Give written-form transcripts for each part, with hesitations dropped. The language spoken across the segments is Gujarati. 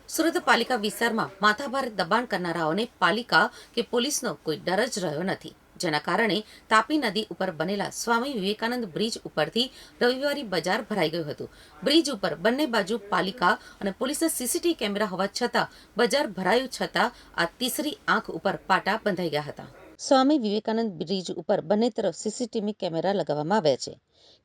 સુરત પાલિકા વિસ્તારમાં માથાભારે દબાણ કરનારાઓને પાલિકા કે પોલીસનો કોઈ ડર જ રહ્યો નથી, જેના કારણે તાપી નદી ઉપર બનેલા સ્વામી વિવેકાનંદ બ્રિજ ઉપરથી રવિવારે બજાર ભરાઈ ગયું હતું. બ્રિજ ઉપર બંને બાજુ પાલિકા અને પોલીસના સીસીટીવી કેમેરા હોવા છતાં બજાર ભરાયું છતાં આ તીસરી આંખ ઉપર પાટા બંધાઈ ગયા હતા. સ્વામી વિવેકાનંદ બ્રિજ ઉપર બંને તરફ સીસીટીવી કેમેરા લગાવવામાં આવ્યા છે.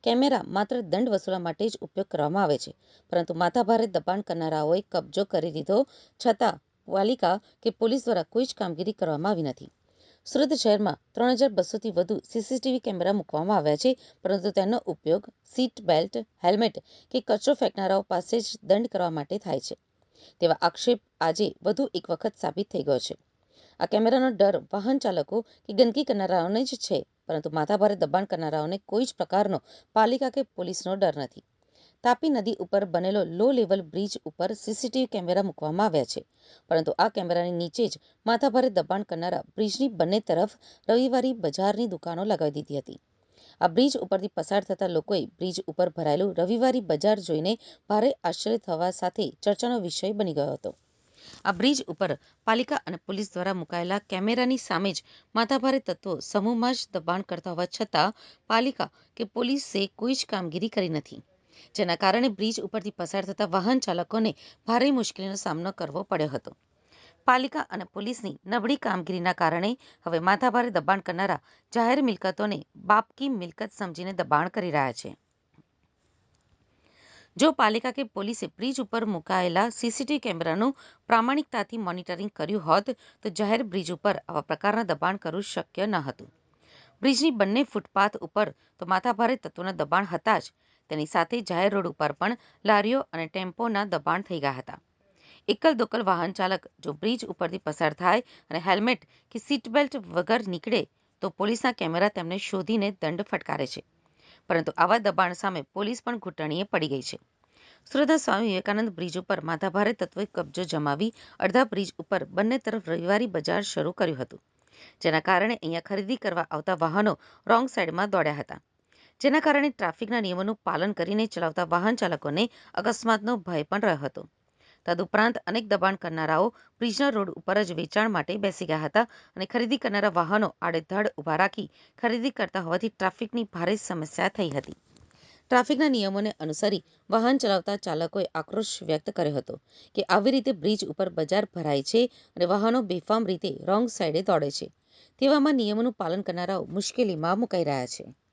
કેમેરા માત્ર દંડ વસૂલવા માટે જ ઉપયોગ કરવામાં આવે છે, પરંતુ માથાભારે દબાણ કરનારાઓએ કબજો કરી લીધો છતાં પાલિકા કે પોલીસ દ્વારા કોઈ જ કામગીરી કરવામાં આવી નથી. સુરત શહેરમાં 3200થી વધુ સીસીટીવી કેમેરા મૂકવામાં આવ્યા છે, પરંતુ તેનો ઉપયોગ સીટ બેલ્ટ, હેલ્મેટ કે કચરો ફેંકનારાઓ પાસે જ દંડ કરવા માટે થાય છે, તેવા આક્ષેપ આજે વધુ એક વખત સાબિત થઈ ગયો છે. આ કેમેરાનો ડર વાહન ચાલકો કે ગંદકી કરનારાઓને જ છે, પરંતુ માથાભારે દબાણ કરનારાઓને કોઈ જ પ્રકારનો પાલિકા કે પોલીસનો ડર નથી. તાપી નદી ઉપર બનેલો લો લેવલ બ્રિજ ઉપર સીસીટીવી કેમેરા મૂકવામાં આવ્યા છે, પરંતુ આ કેમેરાની નીચે જ માથાભારે દબાણ કરનારા બ્રિજની બંને તરફ રવિવારે બજારની દુકાનો લગાવી દીધી હતી. આ બ્રિજ ઉપરથી પસાર થતા લોકોએ બ્રિજ ઉપર ભરાયેલું રવિવારી બજાર જોઈને ભારે આશ્ચર્ય થવા સાથે ચર્ચાનો વિષય બની ગયો હતો. આ બ્રિજ ઉપર પાલિકા અને પોલીસ દ્વારા મુકાયેલા કેમેરાની સામે જ માથાભારે તત્વો સમૂહમાં જ દબાણ કરતા હોવા છતાં પાલિકા કે પોલીસે કોઈ જ કામગીરી કરી નથી, જેના કારણે બ્રિજ ઉપરથી પસાર થતા વાહન ચાલકોને ભારે મુશ્કેલીનો સામનો કરવો પડ્યો હતો. પાલિકા અને પોલીસની નબળી કામગીરીના કારણે હવે માથાભારે દબાણ કરનારા જાહેર મિલકતોને બાપકી મિલકત સમજીને દબાણ કરી રહ્યા છે. જો પાલિકા કે પોલીસે બ્રિજ ઉપર મુકાયેલા સીસીટીવી કેમેરાનું પ્રામાણિકતાથી મોનિટરિંગ કર્યું હોત તો જાહેર બ્રિજ ઉપર આવા પ્રકારના દબાણ કરવું શક્ય ન હતું. બ્રિજની બંને ફૂટપાથ ઉપર તો માથાભારે તત્વોના દબાણ હતા જ, તેની સાથે જાહેર રોડ ઉપર પણ લારીઓ અને ટેમ્પોના દબાણ થઈ ગયા હતા. એકલ દોકલ વાહન ચાલક જો બ્રિજ ઉપરથી પસાર થાય અને હેલ્મેટ કે સીટ બેલ્ટ વગર નીકળે તો પોલીસના કેમેરા તેમને શોધીને દંડ ફટકારે છે, પરંતુ આવા દબાણ સામે પોલીસ પણ ઘૂંટણીએ પડી ગઈ છે. સુરતના સ્વામી વિવેકાનંદ બ્રિજ ઉપર માથાભારે તત્વોએ કબજો જમાવી અડધા બ્રિજ ઉપર બંને તરફ રવિવારી બજાર શરૂ કર્યું હતું, જેના કારણે અહીંયા ખરીદી કરવા આવતા વાહનો રોંગ સાઈડમાં દોડ્યા હતા, જેના કારણે ટ્રાફિકના નિયમોનું પાલન કરીને ચલાવતા વાહન ચાલકોને અકસ્માતનો ભય પણ રહ્યો હતો. તદુપરાંત અનેક દબાણ કરનારાઓ બ્રિજના રોડ ઉપર જ વેચાણ માટે બેસી ગયા હતા અને ખરીદી કરનારા વાહનો આડેધડ ઊભા રાખી ખરીદી કરતા હોવાથી ટ્રાફિકની ભારે સમસ્યા થઈ હતી. ટ્રાફિકના નિયમોને અનુસરી વાહન ચલાવતા ચાલકોએ આક્રોશ વ્યક્ત કર્યો હતો કે આવી રીતે બ્રિજ ઉપર બજાર ભરાય છે અને વાહનો બેફામ રીતે રોંગ સાઈડે દોડે છે. તેવામાં નિયમોનું પાલન કરનારાઓ મુશ્કેલીમાં મુકાઈ રહ્યા છે.